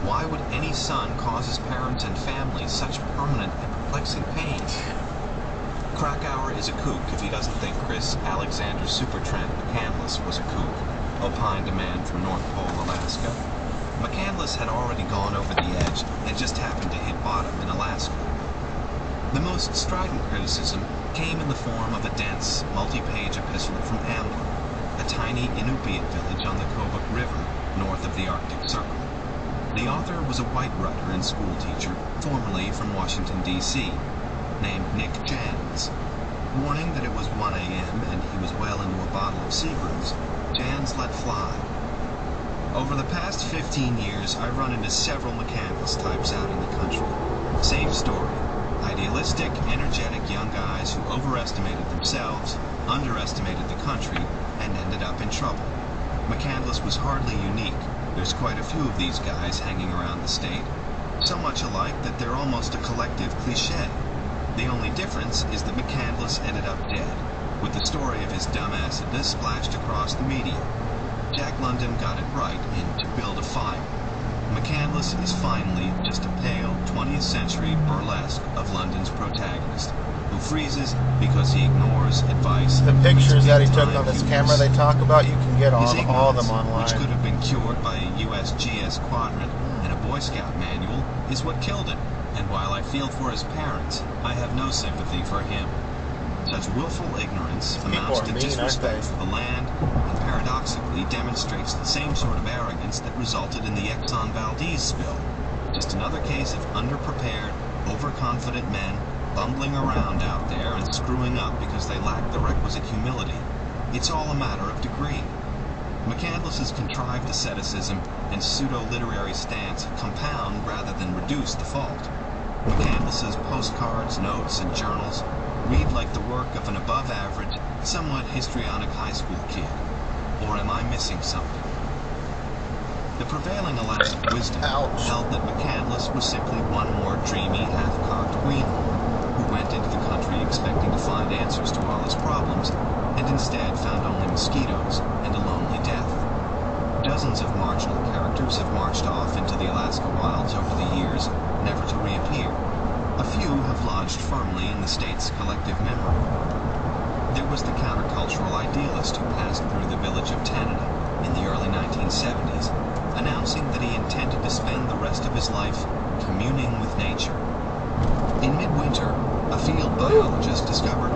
Why would any son cause his parents and family such permanent and perplexing pain? Krakauer is a kook if he doesn't think Chris Alexander Supertramp McCandless was a kook, opined a man from North Pole, Alaska. McCandless had already gone over the edge and just happened to hit bottom in Alaska. The most strident criticism came in the form of a dense, multi-page epistle from Ambler, a tiny Inupiat village on the Kobuk River, north of the Arctic Circle. The author was a white writer and schoolteacher, formerly from Washington, D.C., named Nick Jans. Warning that it was 1 a.m. and he was well into a bottle of Seagram's, Jans let fly. Over the past 15 years, I've run into several McCandless types out in the country. Same story. Idealistic, energetic young guys who overestimated themselves, underestimated the country, and ended up in trouble. McCandless was hardly unique. There's quite a few of these guys hanging around the state, so much alike that they're almost a collective cliché. The only difference is that McCandless ended up dead, with the story of his dumbassedness splashed across the media. Jack London got it right in To Build a Fire. McCandless is finally just a pale, 20th century burlesque of London's protagonist, who freezes because he ignores advice. The pictures that he took on this camera they talk about, you can get all of them online. Which could have been cured by a USGS quadrant and a Boy Scout manual, is what killed him. And while I feel for his parents, I have no sympathy for him. Such willful ignorance amounts to disrespect for the land, and paradoxically demonstrates the same sort of arrogance that resulted in the Exxon Valdez spill. Just another case of underprepared, overconfident men bumbling around out there and screwing up because they lack the requisite humility. It's all a matter of degree. McCandless's contrived asceticism and pseudo-literary stance compound rather than reduce the fault. McCandless's postcards, notes, and journals read like the work of an above-average, somewhat histrionic high school kid. Or am I missing something? The prevailing Alaskan wisdom held that McCandless was simply one more dreamy, half-cocked greenhorn who went into the country expecting to find answers to all his problems, and instead found only mosquitoes and a lonely death. Dozens of marginal characters have marched off into the Alaska wilds over the years, never to reappear. A few have lodged firmly in the state's collective memory. There was the countercultural idealist who passed through the village of Tanana in the early 1970s, announcing that he intended to spend the rest of his life communing with nature. In midwinter, a field biologist discovered